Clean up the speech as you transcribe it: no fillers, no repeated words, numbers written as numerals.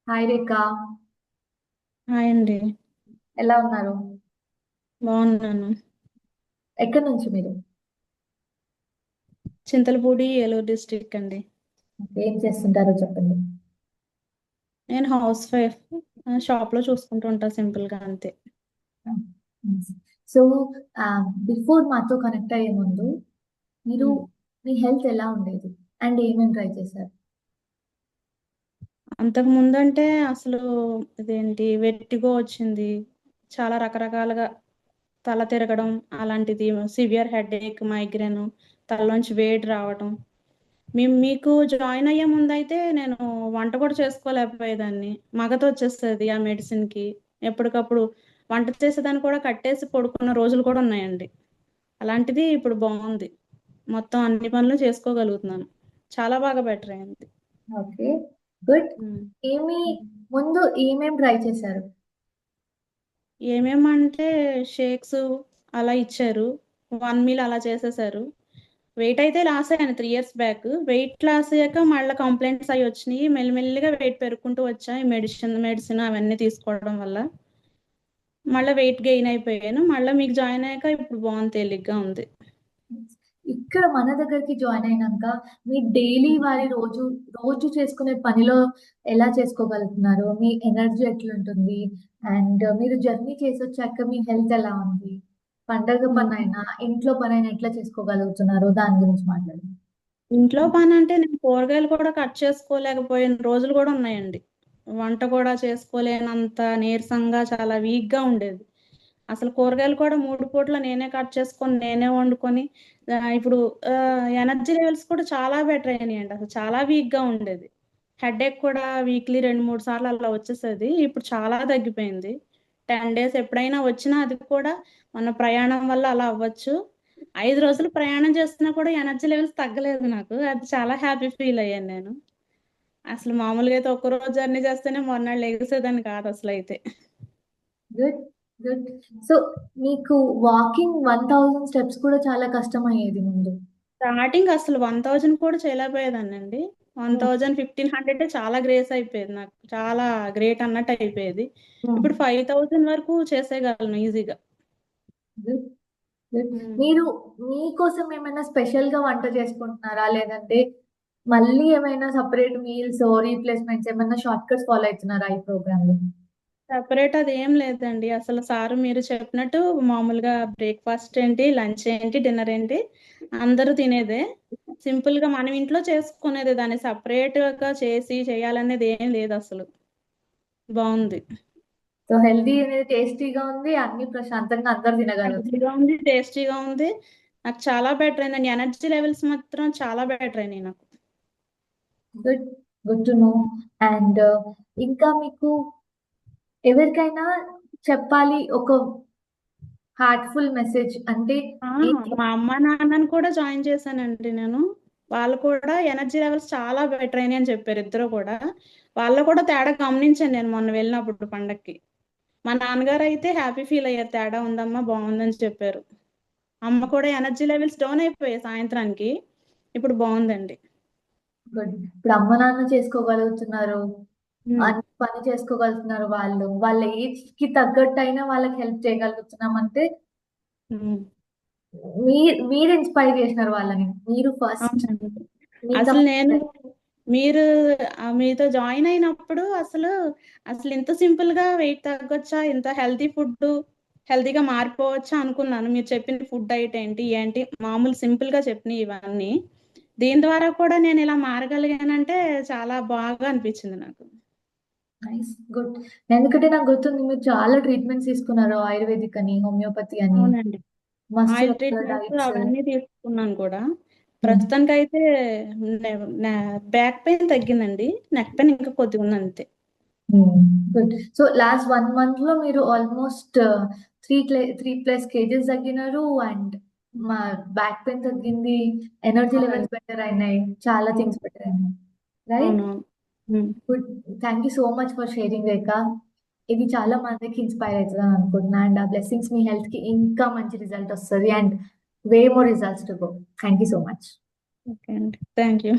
Hi రేఖ. Hi అండి. ఎలా ఉన్నారు? బాగున్నాను. ఎక్కడి నుంచి మీరు? చింతలపూడి, ఏలూరు డిస్ట్రిక్ట్ అండి. ఏం చేస్తుంటారో చెప్పండి. నేను హౌస్ వైఫ్. షాప్ లో చూసుకుంటూ ఉంటా సింపుల్ గా అంతే. సో బిఫోర్ మాతో కనెక్ట్ అయ్యే ముందు మీరు ఉమ్. మీ హెల్త్ ఎలా ఉండేది అండ్ ఏమేమి ట్రై చేశారు? అంతకు ముందు అంటే అసలు ఇదేంటి వెట్టిగో వచ్చింది. చాలా రకరకాలుగా తల తిరగడం అలాంటిది, సివియర్ హెడ్ ఏక్, మైగ్రేన్, తలలోంచి వేడి రావటం. మీకు జాయిన్ అయ్యే ముందు అయితే నేను వంట కూడా చేసుకోలేకపోయేదాన్ని. మగత వచ్చేస్తుంది ఆ మెడిసిన్ కి. ఎప్పటికప్పుడు వంట చేసేదాన్ని కూడా కట్టేసి పడుకున్న రోజులు కూడా ఉన్నాయండి. అలాంటిది ఇప్పుడు బాగుంది. మొత్తం అన్ని పనులు చేసుకోగలుగుతున్నాను. చాలా బాగా బెటర్ అయింది. Okay, good. ఉమ్. ఏమి ముందు ఏమేం ట్రై చేశారు? ఏమేమంటే షేక్స్ అలా ఇచ్చారు. 1 మీల్ అలా చేసేసారు. వెయిట్ అయితే లాస్ అయ్యాను 3 ఇయర్స్ బ్యాక్. వెయిట్ లాస్ అయ్యాక మళ్ళీ కంప్లైంట్స్ అవి వచ్చినాయి. మెల్లిమెల్లిగా వెయిట్ పెరుగుకుంటూ వచ్చా ఈ మెడిసిన్ మెడిసిన్ అవన్నీ తీసుకోవడం వల్ల. మళ్ళీ వెయిట్ గెయిన్ అయిపోయాను. మళ్ళీ మీకు జాయిన్ అయ్యాక ఇప్పుడు బాగుంది, తేలిగ్గా ఉంది. ఇక్కడ మన దగ్గరికి జాయిన్ అయినాక మీ డైలీ వారి రోజు రోజు చేసుకునే పనిలో ఎలా చేసుకోగలుగుతున్నారు? మీ ఎనర్జీ ఎట్లుంటుంది? అండ్ మీరు జర్నీ చేసి వచ్చాక మీ హెల్త్ ఎలా ఉంది? పండగ పని ఉమ్. అయినా ఇంట్లో పని అయినా ఎట్లా చేసుకోగలుగుతున్నారు? దాని గురించి మాట్లాడండి. ఇంట్లో పని అంటే నేను కూరగాయలు కూడా కట్ చేసుకోలేకపోయిన రోజులు కూడా ఉన్నాయండి. వంట కూడా చేసుకోలేనంత నీరసంగా చాలా వీక్ గా ఉండేది. అసలు కూరగాయలు కూడా 3 పూట్ల నేనే కట్ చేసుకొని నేనే వండుకొని ఇప్పుడు ఎనర్జీ లెవెల్స్ కూడా చాలా బెటర్ అయినాయండి. అసలు చాలా వీక్ గా ఉండేది. హెడేక్ కూడా వీక్లీ 2-3 సార్లు అలా వచ్చేసేది. ఇప్పుడు చాలా తగ్గిపోయింది. 10 డేస్ ఎప్పుడైనా వచ్చినా అది కూడా మన ప్రయాణం వల్ల అలా అవ్వచ్చు. 5 రోజులు ప్రయాణం చేస్తున్నా కూడా ఎనర్జీ లెవెల్స్ తగ్గలేదు నాకు. అది చాలా హ్యాపీ ఫీల్ అయ్యాను నేను. అసలు మామూలుగా అయితే ఒక్క రోజు జర్నీ చేస్తేనే మొన్న లెగిసేదాన్ని కాదు అసలు అయితే. Good, good. సో మీకు వాకింగ్ 1000 స్టెప్స్ కూడా చాలా కష్టం అయ్యేది ముందు. స్టార్టింగ్ అసలు 1000 కూడా చేయలేకపోయేదాన్ని అండి. 1000, 1500 చాలా గ్రేస్ అయిపోయేది నాకు. చాలా గ్రేట్ అన్నట్టు అయిపోయేది. ఇప్పుడు 5000 వరకు చేసేయగలను ఈజీగా. Good, good. మీరు మీకోసం ఏమైనా స్పెషల్ గా వంట చేసుకుంటున్నారా? లేదంటే మళ్ళీ ఏమైనా సపరేట్ మీల్స్ రీప్లేస్మెంట్స్ ఏమైనా షార్ట్ కట్స్ ఫాలో అవుతున్నారా ఈ ప్రోగ్రామ్ లో? సెపరేట్ అది ఏం లేదండి. అసలు సారు మీరు చెప్పినట్టు మామూలుగా బ్రేక్ఫాస్ట్ ఏంటి, లంచ్ ఏంటి, డిన్నర్ ఏంటి అందరూ తినేదే. సింపుల్ గా మనం ఇంట్లో చేసుకునేది. దాన్ని సపరేట్ గా చేసి చేయాలనేది ఏం లేదు అసలు. బాగుంది. సో హెల్దీ అనేది టేస్టీగా ఉంది, అన్ని ప్రశాంతంగా అందరు తినగలుగుతారు. హెల్తీగా ఉంది, టేస్టీగా ఉంది. నాకు చాలా బెటర్ అయిందండి. ఎనర్జీ లెవెల్స్ మాత్రం చాలా బెటర్ అయినాయి నాకు. Good, good to know. And ఇంకా మీకు ఎవరికైనా చెప్పాలి ఒక హార్ట్ఫుల్ మెసేజ్ అంటే ఆ, ఏంటి? మా అమ్మ నాన్నని కూడా జాయిన్ చేశానండి నేను. వాళ్ళు కూడా ఎనర్జీ లెవెల్స్ చాలా బెటర్ అయినాయి అని చెప్పారు ఇద్దరు కూడా. వాళ్ళు కూడా తేడా గమనించాను నేను మొన్న వెళ్ళినప్పుడు పండక్కి. మా నాన్నగారు అయితే హ్యాపీ ఫీల్ అయ్యారు. తేడా ఉందమ్మా, బాగుందని చెప్పారు. అమ్మ కూడా ఎనర్జీ లెవెల్స్ డౌన్ అయిపోయాయి సాయంత్రానికి. ఇప్పుడు బాగుందండి. గుడ్. ఇప్పుడు అమ్మ నాన్న చేసుకోగలుగుతున్నారు, ఉమ్. అన్ని పని చేసుకోగలుగుతున్నారు. వాళ్ళు వాళ్ళ ఏజ్ కి తగ్గట్టు అయినా వాళ్ళకి హెల్ప్ చేయగలుగుతున్నాం అంటే ఉమ్. మీరు ఇన్స్పైర్ చేసినారు వాళ్ళని. మీరు ఫస్ట్ అవునండి. మీ అసలు నేను తప్ప. మీరు మీతో జాయిన్ అయినప్పుడు అసలు అసలు ఇంత సింపుల్ గా వెయిట్ తగ్గొచ్చా, ఇంత హెల్తీ ఫుడ్ హెల్తీగా మారిపోవచ్చా అనుకున్నాను. మీరు చెప్పిన ఫుడ్ డైట్ ఏంటి ఏంటి మామూలు సింపుల్ గా చెప్పిన ఇవన్నీ దీని ద్వారా కూడా నేను ఇలా మారగలిగానంటే చాలా బాగా అనిపించింది నాకు. Nice, good. ఎందుకంటే నాకు గుర్తుంది మీరు చాలా ట్రీట్మెంట్స్ తీసుకున్నారు, ఆయుర్వేదిక్ అని, హోమియోపతి అని, అవునండి. మస్తు ఆయిల్ రకాల ట్రీట్మెంట్స్ డైట్స్. అవన్నీ తీసుకున్నాను కూడా. ప్రస్తుతానికైతే బ్యాక్ పెయిన్ తగ్గిందండి. నెక్ పెయిన్ ఇంకా కొద్దిగా ఉంది అంతే. గుడ్. సో లాస్ట్ 1 మంత్ లో మీరు ఆల్మోస్ట్ త్రీ ప్లస్ కేజెస్ తగ్గినారు. అండ్ మా బ్యాక్ పెయిన్ తగ్గింది, ఎనర్జీ లెవెల్స్ అవునండి. బెటర్ అయినాయి, చాలా అవును. థింగ్స్ బెటర్ అయినాయి. రైట్. అవునవును. Um. Good. Thank you so much for sharing Rekha. ఇది చాలా మందికి ఇన్స్పైర్ అవుతుంది అని అనుకుంటున్నా. అండ్ ఆ బ్లెస్సింగ్స్ మీ హెల్త్ కి ఇంకా మంచి రిజల్ట్ వస్తుంది. And way more results to go. Thank you so much. Okay అండి, థ్యాంక్ యూ.